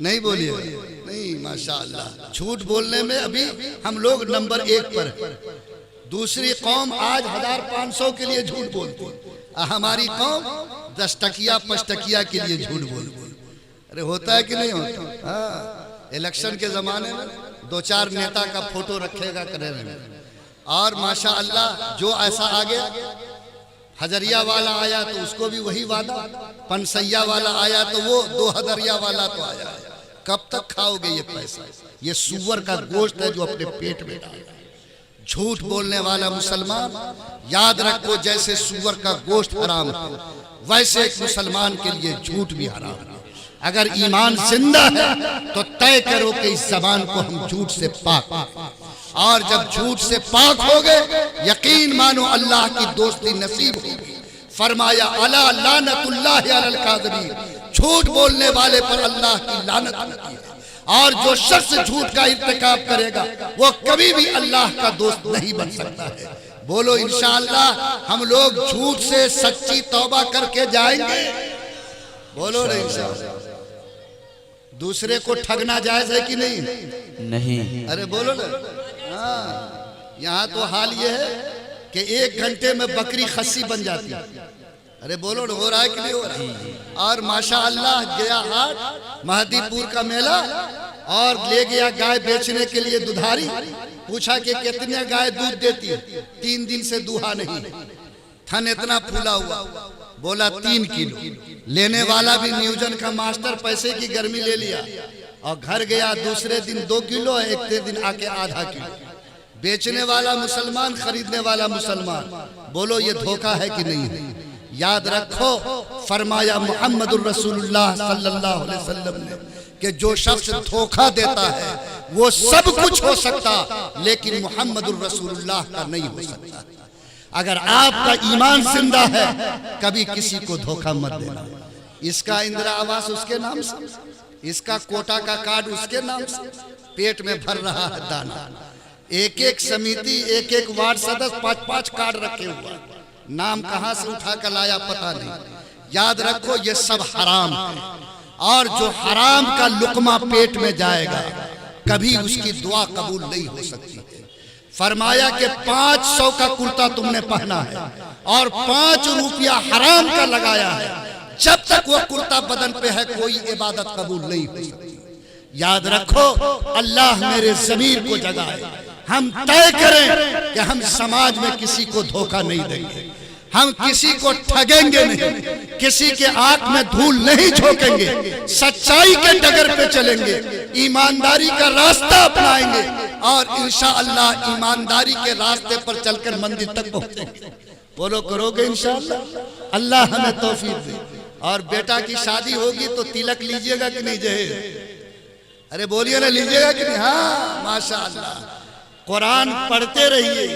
نہیں بولیے گا؟ نہیں، ماشاءاللہ جھوٹ بولنے میں ابھی ہم لوگ نمبر 1 پر ہیں۔ دوسری قوم آج 1500 کے لیے جھوٹ بولتی ہے، ہماری قوم 10 ٹکیا 5 ٹکیا کے لیے جھوٹ بولتی ہے۔ ارے ہوتا ہے کہ نہیں ہوتا؟ ہاں، الیکشن کے زمانے میں 2-4 نیتا کا فوٹو رکھے گا کرے رہے، اور ماشاءاللہ جو ایسا آگے ہزریہ والا آیا تو اس کو بھی وہی وعدہ، پنسیہ والا آیا تو وہ 2000 والا تو آیا ہے۔ کب تک کھاؤ گے یہ پیسہ؟ یہ سور کا گوشت ہے جو اپنے پیٹ میں ڈالا۔ جھوٹ بولنے والا مسلمان یاد رکھو، جیسے سور کا گوشت حرام ہے ویسے ایک مسلمان کے لیے جھوٹ بھی حرام ہے۔ اگر ایمان زندہ ہے تو طے کرو کہ اس زبان کو ہم جھوٹ سے پاک، اور جب جھوٹ سے پاک ہوگے یقین مانو اللہ کی دوستی نصیب ہوگی۔ فرمایا الا لعنت اللہ علی الکاذبین، جھوٹ بولنے والے پر اللہ کی لعنت ہوتی ہے، اور جو شخص جھوٹ کا ارتکاب کرے گا وہ کبھی بھی اللہ کا دوست نہیں بن سکتا ہے۔ بولو انشاءاللہ ہم لوگ جھوٹ سے سچی توبہ کر کے جائیں گے؟ بولو نا انشاءاللہ۔ دوسرے کو ٹھگنا جائز ہے کہ نہیں؟ نہیں۔ ارے بولو نا۔ ہاں، یہاں تو حال یہ ہے کہ 1 گھنٹے میں بکری خسی بن جاتی ہے۔ ارے بولو نا، ہو رہا ہے کہ نہیں ہو رہا ہے؟ اور ماشاءاللہ گیا ہاٹ مہدی پور کا میلہ، اور لے گیا گائے بیچنے کے لیے دودھاری، پوچھا کہ کتنے گائے دودھ دیتی ہے؟ 3 دن سے دوہا نہیں، تھن اتنا پھولا ہوا، بولا 3 کلو۔ لینے والا بھی نیوجن کا ماسٹر پیسے کی گرمی لے لیا اور گھر گیا، دوسرے دن 2 کلو، ایک دن آ کے آدھا کلو۔ بیچنے والا مسلمان، خریدنے والا مسلمان، بولو یہ دھوکہ ہے کہ نہیں ہے؟ یاد رکھو، فرمایا محمد الرسول اللہ صلی اللہ علیہ وسلم نے کہ جو شخص دھوکہ دیتا ہے وہ سب کچھ ہو سکتا لیکن محمد الرسول اللہ کا نہیں ہو سکتا۔ اگر آپ کا ایمان زندہ ہے کبھی کسی کو دھوکہ مت دینا۔ اس کا اندرا آواس اس کے نام سے، اس کا کوٹا کا کارڈ اس کے نام سے، پیٹ میں بھر رہا ہے دانا۔ ایک سمیتی، ایک وارڈ سدس 5 کارڈ رکھے ہوا، نام کہاں سے اٹھا کر لایا پتہ نہیں۔ یاد رکھو یہ سب حرام ہے، اور جو حرام کا لقمہ پیٹ میں جائے گا کبھی اس کی دعا قبول نہیں ہو سکتی۔ فرمایا کہ 500 کا کرتا تم نے پہنا ہے اور 5 روپیہ حرام کا لگایا ہے، جب تک وہ کرتا بدن پہ ہے کوئی عبادت قبول نہیں ہو سکتی۔ یاد رکھو، اللہ میرے ضمیر کو جگائے، ہم طے کریں کہ ہم سماج میں کسی کو دھوکہ نہیں دیں گے، ہم کسی کو ٹھگیں گے نہیں، کسی کے آنکھ میں دھول نہیں جھونکیں گے، سچائی کے ڈگر پہ چلیں گے، ایمانداری کا راستہ اپنائیں گے، اور انشاءاللہ ایمانداری کے راستے پر چل کر منزل تک پہنچیں گے۔ بولو کرو گے انشاءاللہ؟ اللہ ہمیں توفیق دے۔ اور بیٹا کی شادی ہوگی تو تلک لیجئے گا کہ نہیں جہیز؟ ارے بولیے نا، لیجئے گا کہ نہیں؟ ہاں ماشاءاللہ، قرآن پڑھتے رہیے،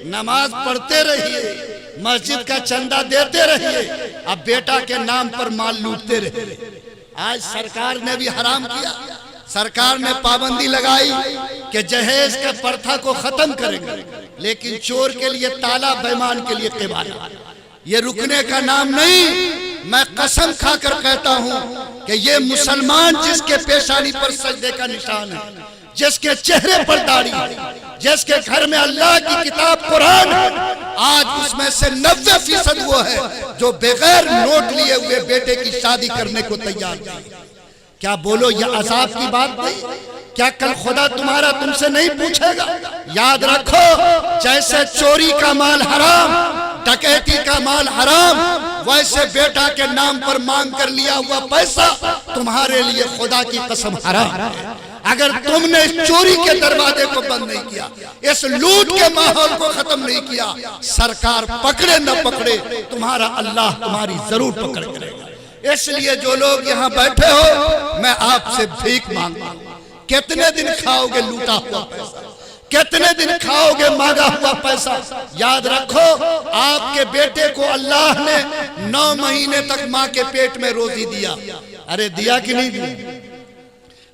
نماز پڑھتے رہیے، مسجد کا چندہ دیتے رہیے، اب بیٹا کے نام پر مال لوٹتے رہیے۔ آج سرکار نے بھی حرام کیا، سرکار نے پابندی لگائی کہ جہیز کے پرتھا کو ختم کریں گے، لیکن چور کے لیے تالا، بیمان کے لیے قبالہ، یہ رکنے کا نام نہیں۔ میں قسم کھا کر کہتا ہوں کہ یہ مسلمان جس کے پیشانی پر سجدے کا نشان ہے، جس کے چہرے پر داڑھی ہے، جس کے گھر میں اللہ کی کتاب قرآن ہے، آج اس میں سے 90% وہ ہے جو بغیر نوٹ لیے ہوئے بیٹے کی شادی کرنے کو تیار ہے۔ کیا بولو یہ عذاب کی بات نہیں؟ کیا کل خدا تمہارا تم سے نہیں پوچھے گا؟ یاد رکھو، جیسے چوری کا مال حرام، ڈکیتی کا مال حرام، ویسے بیٹا کے نام پر مانگ کر لیا ہوا پیسہ تمہارے لیے خدا کی قسم حرام ہے۔ اگر تم نے اس چوری کے دروازے کو بند نہیں کیا، اس لوٹ کے ماحول کو ختم نہیں کیا، سرکار پکڑے نہ پکڑے، تمہارا اللہ تمہاری ضرور پکڑ کرے گا۔ اس لیے جو لوگ یہاں بیٹھے ہو، میں آپ سے بھیک مانگتا ہوں، کتنے دن کھاؤ گے لوٹا ہوا پیسہ؟ کتنے دن کھاؤ گے مانگا ہوا پیسہ؟ یاد رکھو، آپ کے بیٹے کو اللہ نے 9 مہینے تک ماں کے پیٹ میں روزی دیا۔ ارے دیا کہ نہیں دیا؟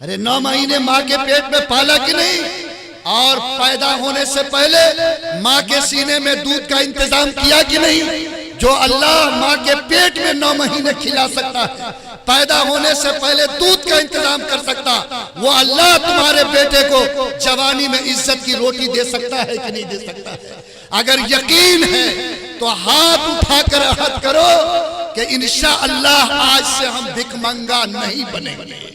ارے 9 مہینے ماں کے پیٹ میں پالا کہ نہیں؟ اور پیدا ہونے سے پہلے ماں کے سینے میں دودھ کا انتظام کیا کہ نہیں؟ جو اللہ ماں کے پیٹ میں 9 مہینے کھلا سکتا ہے، پیدا ہونے سے پہلے دودھ کا انتظام کر سکتا، وہ اللہ تمہارے بیٹے کو جوانی میں عزت کی روٹی دے سکتا ہے کہ نہیں دے سکتا ہے؟ اگر یقین ہے تو ہاتھ اٹھا کر عہد کرو کہ انشاءاللہ آج سے ہم بھک منگا نہیں بنیں گے۔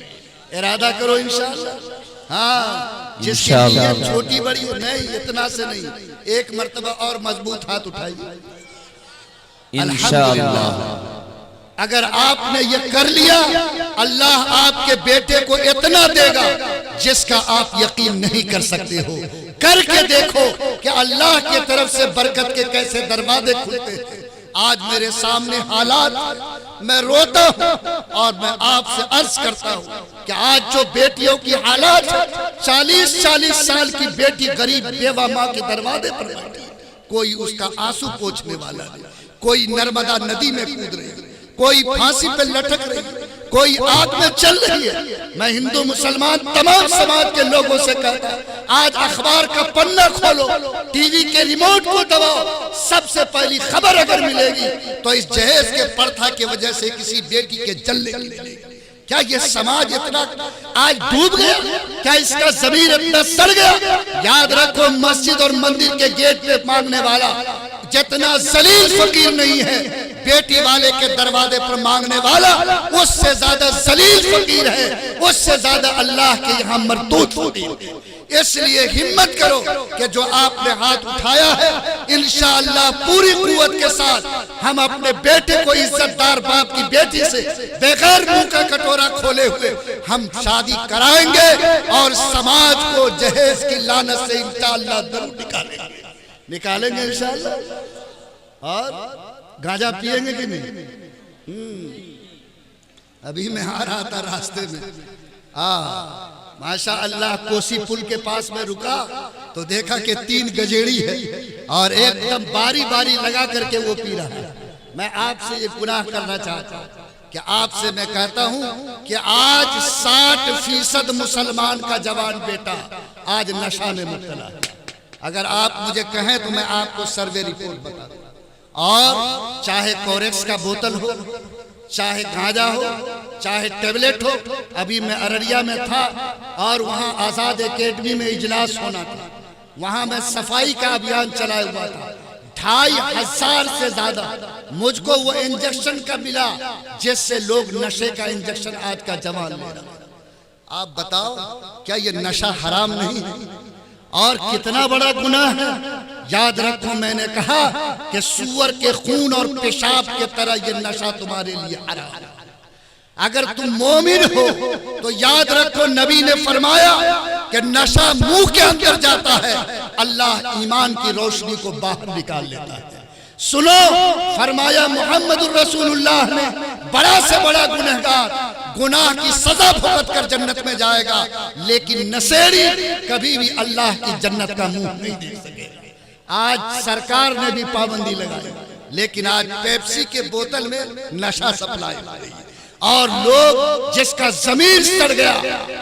ارادہ کرو انشاءاللہ۔ ہاں، جس کی نیت چھوٹی بڑی ہو، نہیں اتنا سے نہیں، ایک مرتبہ اور مضبوط ہاتھ اٹھائیے الحمدللہ۔ اگر آپ نے یہ کر لیا، اللہ آپ کے بیٹے کو اتنا دے گا جس کا آپ یقین نہیں کر سکتے ہو۔ کر کے دیکھو کہ اللہ کی طرف سے برکت کے کیسے دروازے کھلتے ہیں۔ آج میرے سامنے حالات، میں روتا ہوں اور میں آپ سے عرض کرتا ہوں کہ آج جو بیٹیوں کی حالات، 40 سال کی بیٹی غریب بیوہ ماں کے دروازے پر بیٹھی، کوئی اس کا آنسو پوچھنے والا نہیں، کوئی نرمدا ندی میں کود رہی ہے، کوئی پھانسی پہ لٹک رہی ہے، کوئی آگ میں چل رہی ہے۔ میں ہندو مسلمان تمام سماج کے لوگوں سے کہتا ہوں، آج اخبار کا پنہ کھولو، ٹی وی کے ریموٹ کو دباؤ، سب سے پہلی خبر اگر ملے گی تو اس جہیز کے پرتھا کی وجہ سے کسی بیٹی کے جلنے کی ملے گی۔ کیا یہ سماج اتنا آج ڈوب گیا؟ کیا اس کا ضمیر اتنا سڑ گیا؟ یاد رکھو، مسجد اور مندر کے گیٹ پہ مانگنے والا جتنا ذلیل فقیر نہیں ہے، بیٹی والے کے دروازے پر مانگنے والا اس سے زیادہ ذلیل فقیر ہے، اس سے زیادہ اللہ کے یہاں مردود فقیر ہے۔ اس لیے ہمت کرو کہ جو آپ نے ہاتھ اٹھایا ہے، انشاءاللہ پوری قوت کے ساتھ ہم اپنے بیٹے کو عزت دار باپ کی بیٹی سے بغیر منہ کا کٹورا کھولے ہوئے ہم شادی کرائیں گے، اور سماج کو جہیز کی لعنت سے انشاءاللہ ضرور نکالیں گے انشاءاللہ۔ اور گاجا پیئیں گے کہ نہیں؟ ابھی میں آ رہا تھا راستے میں، ماشاءاللہ کوسی پل کے پاس میں رکا تو دیکھا کہ 3 گجیڑی ہے اور ایک دم باری باری لگا کر کے وہ پی رہا ہے۔ میں آپ سے یہ گناہ کرنا چاہتا ہوں کہ آپ سے میں کہتا ہوں کہ آج 60% مسلمان کا جوان بیٹا آج نشہ میں مبتلا ہے۔ اگر آپ مجھے کہیں تو میں آپ کو سروے رپورٹ بتا دوں، اور چاہے کوریکس کا بوتل ہو، چاہے گانجا ہو، چاہے ٹیبلٹ ہو۔ ابھی میں ارریا میں تھا اور وہاں آزاد اکیڈمی میں اجلاس ہونا تھا، وہاں میں صفائی کا ابھیان چلایا ہوا تھا۔ 2500 سے زیادہ مجھ کو وہ انجیکشن کا ملا جس سے لوگ نشے کا انجیکشن آج کا جوان لے رہا۔ آپ بتاؤ کیا یہ نشہ حرام نہیں ہے؟ اور کتنا بڑا گناہ ہے۔ یاد رکھو، میں نے کہا کہ سور کے خون اور پیشاب کے طرح یہ نشہ تمہارے لیے حرام ہے۔ اگر تم مومن ہو تو یاد رکھو، نبی نے فرمایا کہ نشہ منہ کے اندر جاتا ہے، اللہ ایمان کی روشنی کو باہر نکال لیتا ہے۔ سنو، فرمایا محمد الرسول اللہ نے بڑا سے بڑا گنہگار گناہ کی سزا بھگت کر جنت میں جائے گا، لیکن نشیڑی کبھی بھی اللہ کی جنت کا منہ نہیں دیکھ سکے گا۔ آج سرکار نے بھی پابندی لگائی، لیکن آج پیپسی کے بوتل میں نشہ سپلائی ہو رہی ہے، اور لوگ جس کا ضمیر سڑ گیا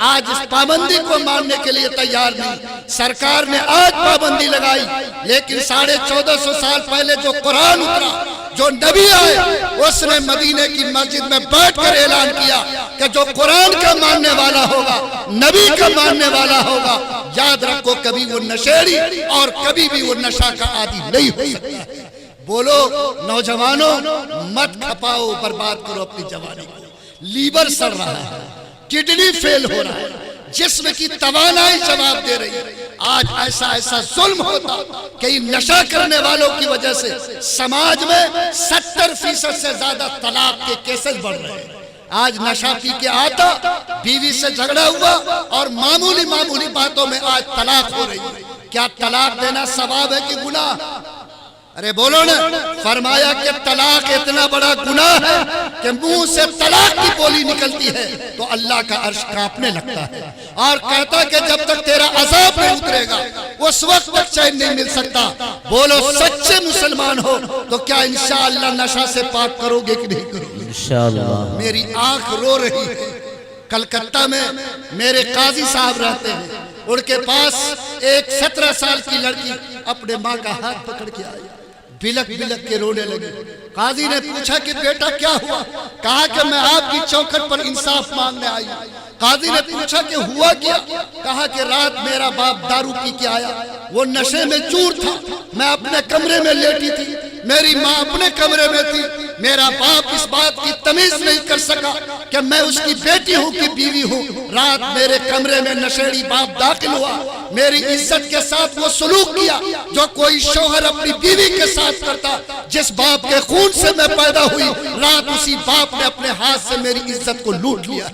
آج اس پابندی کو ماننے کے لیے تیار نہیں۔ سرکار نے آج پابندی لگائی، لیکن 1450 سال پہلے جو قرآن اترا، جو نبی آئے، اس نے مدینے کی مسجد میں بیٹھ کر اعلان کیا کہ جو قرآن کا ماننے والا ہوگا، نبی کا ماننے والا ہوگا، یاد رکھو کبھی وہ نشیڑی اور کبھی بھی وہ نشہ کا عادی نہیں ہو سکتا۔ بولو نوجوانوں، مت کھپاؤ، برباد کرو اپنی جوانی کو۔ لیور سڑ رہا ہے، کڈنی فیل ہو رہا ہے، جسم کی توانائی جواب دے رہی ہے۔ آج ایسا ظلم ہوتا کہ ان نشہ کرنے والوں کی وجہ سے سماج میں 70% سے زیادہ طلاق کے کیسز بڑھ رہے ہیں۔ آج نشہ پی کے آتا، بیوی سے جھگڑا ہوا اور معمولی باتوں میں آج طلاق ہو رہی ہے۔ کیا طلاق دینا ثواب ہے کہ گناہ؟ ارے بولو نا، فرمایا کہ طلاق اتنا بڑا گناہ ہے کہ منہ سے طلاق کی بولی نکلتی ہے تو اللہ کا عرش کانپنے لگتا ہے، اور کہتا کہ جب تک تیرا عذاب نہیں اترے گا اس وقت تک چین نہیں مل سکتا۔ بولو سچے مسلمان ہو تو کیا انشاءاللہ نشہ سے پاک کرو گے کہ نہیں کرو گے؟ انشاءاللہ۔ میری آنکھ رو رہی ہے۔ کلکتہ میں میرے قاضی صاحب رہتے ہیں، ان کے پاس ایک 17 سال کی لڑکی اپنے ماں کا ہاتھ پکڑ کے آئی، بلک بلک کے رونے لگی۔ قاضی نے پوچھا کہ بیٹا کیا ہوا؟ کہا کہ میں آپ کی چوکھٹ پر انصاف مانگنے آئی۔ قاضی نے پوچھا کہ ہوا کیا؟ کہا کہ رات میرا باپ دارو پی کے آیا، وہ نشے میں چور تھا، میں اپنے کمرے میں لیٹی تھی، میری ماں اپنے کمرے میں تھی، میرا باپ اس بات کی تمیز نہیں کر سکا کہ میں اس کی بیٹی ہوں کہ بیوی ہوں۔ رات میرے کمرے میں نشیڑی باپ داخل ہوا، میری عزت کے ساتھ وہ سلوک کیا جو کوئی شوہر اپنی بیوی کے ساتھ کرتا۔ جس باپ کے خون سے میں پیدا ہوئی، رات اسی باپ نے اپنے ہاتھ سے میری عزت کو لوٹ لیا۔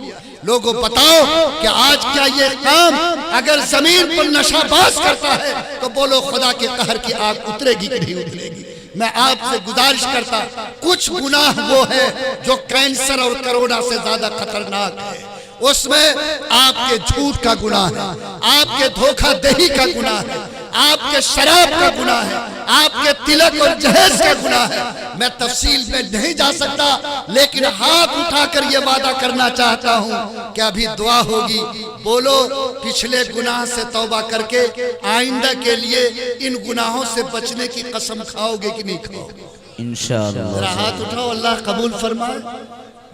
لوگوں بتاؤ کہ آج کیا یہ کام اگر زمین پر نشہ باز کرتا ہے تو بولو خدا کے قہر کی آگ اترے گی کہ نہیں اترے گی؟ میں آپ سے گزارش کرتا، کچھ گناہ وہ ہے جو کینسر اور کرونا سے زیادہ خطرناک ہے۔ اس میں آپ کے جھوٹ کا گناہ ہے، آپ کے دھوکہ دہی کا گناہ ہے، آپ کے شراب کا گناہ ہے، آپ کے تلک اور جہیز کا گناہ ہے۔ میں تفصیل میں نہیں جا سکتا، لیکن ہاتھ اٹھا کر یہ وعدہ کرنا چاہتا ہوں کہ ابھی دعا ہوگی۔ بولو پچھلے گناہ سے توبہ کر کے آئندہ کے لیے ان گناہوں سے بچنے کی قسم کھاؤ گے کہ نہیں کھاؤ گے؟ انشاءاللہ۔ ذرا ہاتھ اٹھاؤ، اللہ قبول فرمائے۔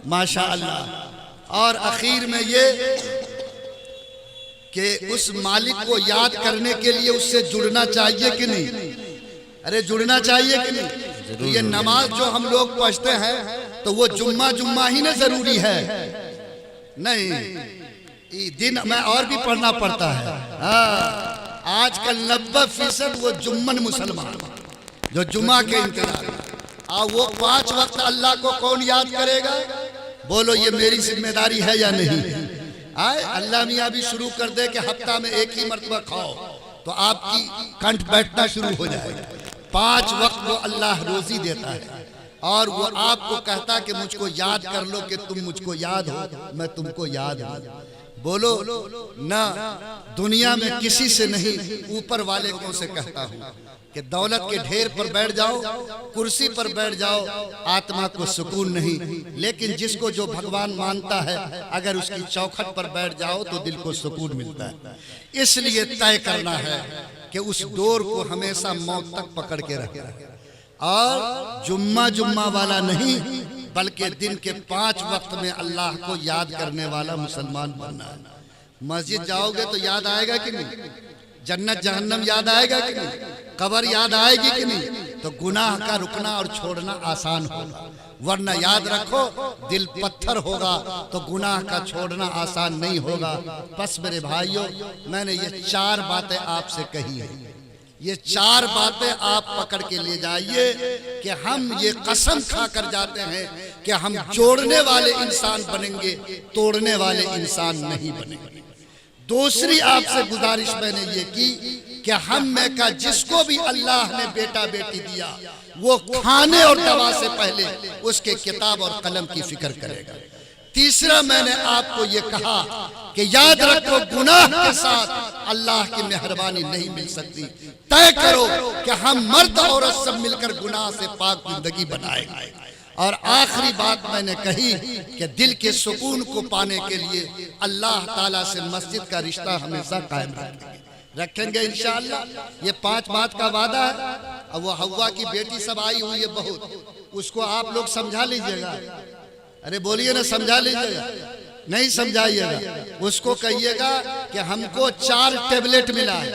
ماشاءاللہ۔ اور اخیر میں یہ کہ اس مالک کو یاد کرنے کے لیے اس سے جڑنا چاہیے کہ نہیں؟ ارے جڑنا چاہیے کہ نہیں؟ تو یہ نماز جو ہم لوگ پڑھتے ہیں تو وہ جمعہ ہی نہ ضروری ہے؟ نہیں، دن میں اور بھی پڑھنا پڑتا ہے۔ آج کل 90% وہ جمعن مسلمان جو جمعہ کے انتظار میں، وہ 5 وقت اللہ کو کون یاد کرے گا؟ بولو یہ میری ذمہ داری ہے یا نہیں؟ اللہ میاں بھی شروع کر دے کہ ہفتہ میں ایک ہی مرتبہ کھاؤ تو آپ کی کنٹھ بیٹھنا شروع ہو جائے گا۔ 5 وقت وہ اللہ روزی دیتا ہے، اور وہ آپ کو کہتا کہ مجھ کو یاد کر لو کہ تم مجھ کو یاد ہو، میں تم کو یاد ہوں۔ بولو نہ دنیا میں کسی سے نہیں، اوپر والے کو سے کہتا ہوں کہ دولت کے ڈھیر پر بیٹھ جاؤ، کرسی پر بیٹھ جاؤ، آتما کو سکون نہیں، لیکن جس کو جو بھگوان مانتا ہے اگر اس کی چوکھٹ پر بیٹھ جاؤ تو دل کو سکون ملتا ہے۔ اس لیے طے کرنا ہے کہ اس ڈور کو ہمیشہ موت تک پکڑ کے رکھنا ہے، اور جمعہ والا نہیں بلکہ دن کے 5 وقت میں اللہ کو یاد کرنے والا مسلمان بننا ہے۔ مسجد جاؤ گے تو یاد آئے گا کہ نہیں؟ جنت جہنم یاد آئے گا کہ نہیں؟ قبر یاد آئے گی کہ نہیں؟ تو گناہ کا رکنا اور چھوڑنا آسان ہوگا، ورنہ یاد رکھو دل پتھر ہوگا تو گناہ کا چھوڑنا آسان نہیں ہوگا۔ پس میرے بھائیوں، میں نے یہ 4 باتیں آپ سے کہی ہیں، یہ 4 باتیں آپ پکڑ کے لے جائیے کہ ہم یہ قسم کھا کر جاتے ہیں کہ ہم جوڑنے والے انسان بنیں گے، توڑنے والے انسان نہیں بنیں گے۔ دوسری آپ سے گزارش میں نے یہ کی کہ ہم میں کا جس کو بھی اللہ نے بیٹا بیٹی دیا وہ کھانے اور دوا سے پہلے اس کے کتاب اور قلم کی فکر کرے گا۔ تیسرا میں نے آپ کو یہ کہا کہ یاد رکھو گناہ کے ساتھ اللہ کی مہربانی نہیں مل سکتی، طے کرو کہ ہم مرد عورت سب مل کر گناہ سے پاک زندگی بنائیں گے۔ اور آخری بات میں نے کہی کہ دل کے سکون کو پانے کے لیے اللہ تعالیٰ سے مسجد کا رشتہ ہمیشہ قائم رکھیں گے انشاءاللہ۔ یہ 5 بات کا وعدہ ہے۔ اب وہ حوا کی بیٹی سب آئی ہوئی ہے بہت، اس کو آپ لوگ سمجھا لیجئے گا۔ ارے بولیے نا، سمجھا لیجئے گا، نہیں سمجھائیے گا، اس کو کہیے گا کہ ہم کو 4 ٹیبلٹ ملا ہے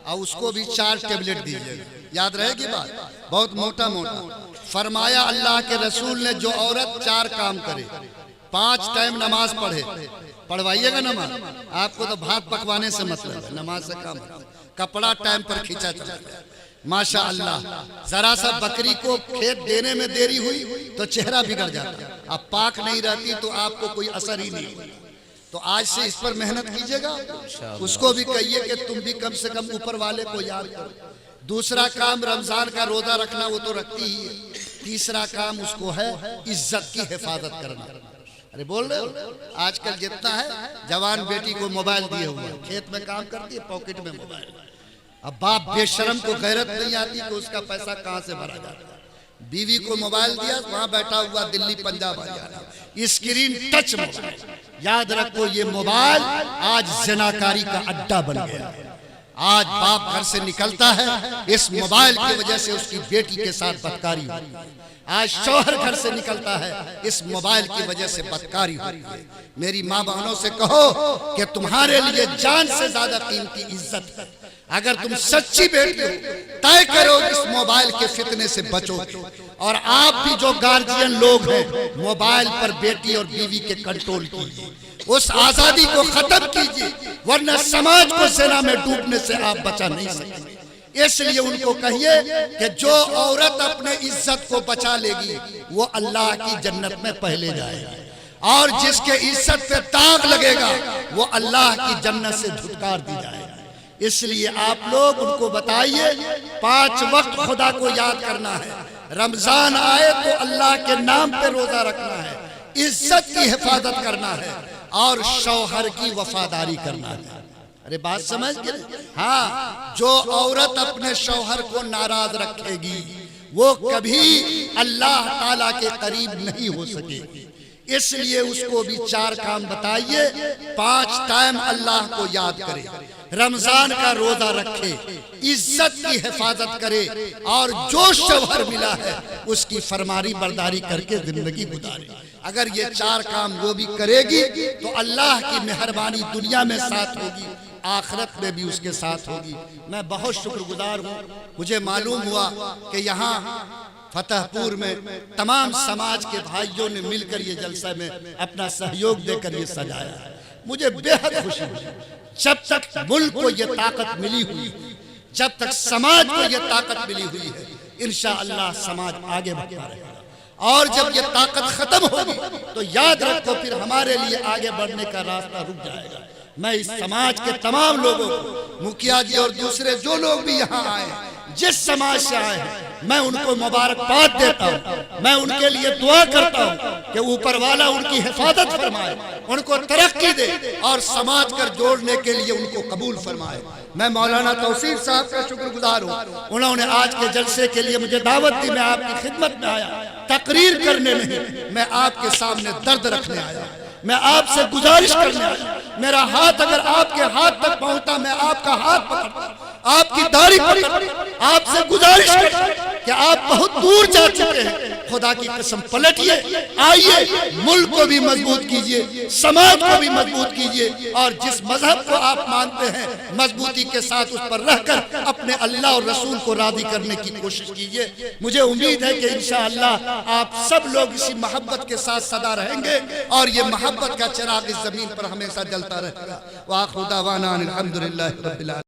اور اس کو بھی 4 ٹیبلٹ دیجئے گا۔ یاد رہے گی بات، بہت موٹا موٹا فرمایا اللہ کے رسول نے، جو عورت 4 کام کرے، 5 ٹائم نماز پڑھے، پڑھوائیے گا نماز، آپ کو تو بھات پکوانے سے مطلب ہے، نماز سے کام، کپڑا ٹائم پر کھینچا چلا جائے، ماشاءاللہ۔ ذرا سا بکری کو کھیت دینے میں دیری ہوئی تو چہرہ بگڑ جاتا، اب پاک نہیں رہتی تو آپ کو کوئی اثر ہی نہیں ہوئی۔ تو آج سے اس پر محنت کیجئے گا، اس کو بھی کہیے کہ تم بھی کم سے کم اوپر والے کو یاد کرو۔ دوسرا کام رمضان کا روزہ رکھنا، وہ تو رکھتی ہی ہے۔ تیسرا کام اس کو ہے عزت کی حفاظت کرنا۔ ارے بول رہے ہو، آج کل جتنا ہے جوان بیٹی کو موبائل دیے ہوئے، کھیت میں کام کرتی ہے، پاکٹ میں موبائل۔ اب باپ بے شرم کو غیرت نہیں آتی کہ اس کا پیسہ کہاں سے بھرا جاتا ہے۔ بیوی کو موبائل دیا، وہاں بیٹھا ہوا دلی پنجاب آ جانا، اسکرین ٹچ موبائل۔ یاد رکھو یہ موبائل آج زناکاری کا اڈا بن گیا ہے۔ آج باپ گھر سے نکلتا ہے، اس موبائل کی وجہ سے اس کی بیٹی کے ساتھ بدکاری ہوتی ہے۔ آج شوہر گھر سے نکلتا ہے، اس موبائل کی وجہ سے بدکاری ہوتی ہے۔ میری ماں بہنوں سے کہو کہ تمہارے لیے جان سے زیادہ قیمتی عزت ہے۔ اگر تم سچی بیٹی ہو، طے کرو اس موبائل کے فتنے سے بچو۔ اور آپ بھی جو گارجین لوگ ہیں، موبائل پر بیٹی اور بیوی کے کنٹرول کیجیے، اس آزادی کو ختم کیجیے، ورنہ سماج کو زنا میں ڈوبنے سے آپ بچا نہیں سکتے۔ اس لیے ان کو کہیے کہ جو عورت اپنے عزت کو بچا لے گی وہ اللہ کی جنت میں پہلے جائے گی، اور جس کے عزت پہ داغ لگے گا وہ اللہ کی جنت سے دھتکار دی جائے گا۔ اس لیے آپ لوگ ان کو بتائیے 5 وقت خدا کو یاد کرنا ہے، رمضان آئے تو اللہ کے نام پہ روزہ رکھنا ہے، عزت کی حفاظت کرنا ہے، اور شوہر کی وفاداری کرنا ہے۔ ارے بات سمجھ گئے؟ ہاں، جو عورت اپنے شوہر کو ناراض رکھے گی وہ کبھی اللہ تعالیٰ کے قریب نہیں ہو سکے گی۔ اس لیے اس کو بھی 4 کام بتائیے، 5 ٹائم اللہ کو یاد کرے، رمضان کا روزہ رکھے، عزت کی حفاظت کرے، اور جو شوہر ملا ہے اس کی فرمانی برداری کر کے زندگی گزارے۔ اگر یہ 4 کام وہ بھی کرے گی تو اللہ کی مہربانی دنیا میں ساتھ ہوگی، آخرت میں بھی اس کے ساتھ ہوگی۔ میں بہت شکر گزار ہوں، مجھے معلوم ہوا کہ یہاں فتح پور میں تمام سماج کے بھائیوں نے مل کر یہ جلسہ میں اپنا سہیوگ دے کر یہ سجایا ہے۔ مجھے بے حد خوشی ہوئی۔ جب تک ملک کو یہ طاقت ملی ہوئی، جب تک سماج کو یہ طاقت ملی ہوئی ہے، انشاءاللہ سماج آگے بڑھتا رہے گا۔ اور جب یہ طاقت ختم ہوگی تو یاد رکھو پھر ہمارے لیے آگے بڑھنے کا راستہ رک جائے گا۔ میں اس سماج کے تمام لوگوں کو، مکھیا جی اور دوسرے جو لوگ بھی یہاں آئے ہیں، جس سماج سے آئے ہیں، میں ان کو مبارکباد دیتا ہوں۔ میں ان کے لیے دعا کرتا ہوں کہ اوپر والا ان کی حفاظت فرمائے، ان کو ترقی دے، اور سماج کر جوڑنے کے لیے ان کو قبول فرمائے۔ میں مولانا توصیف صاحب کا شکر گزار ہوں، انہوں نے آج کے جلسے کے لیے مجھے دعوت دی۔ میں آپ کی خدمت میں آیا تقریر کرنے نہیں، میں آپ کے سامنے درد رکھنے آیا، میں آپ سے گزارش کرنے آیا۔ میرا ہاتھ اگر آپ کے ہاتھ تک پہنچتا، میں آپ کا ہاتھ پکڑتا، آپ کی داڑھی پکڑتا، آپ سے گزارش کرتا کہ آپ بہت دور جا چکے ہیں، خدا کی قسم پلٹیے، آئیے، ملک کو بھی مضبوط کیجئے، سماج کو بھی مضبوط کیجئے، اور جس مذہب کو آپ مانتے ہیں مضبوطی کے ساتھ اس پر رہ کر اپنے اللہ اور رسول کو راضی کرنے کی کوشش کیجئے۔ مجھے امید ہے کہ انشاءاللہ آپ سب لوگ اسی محبت کے ساتھ صدا رہیں گے، اور یہ محبت کا چراغ اس زمین پر ہمیشہ جلتا رہے گا۔ وآخر دعوانا الحمدللہ رب العالمین۔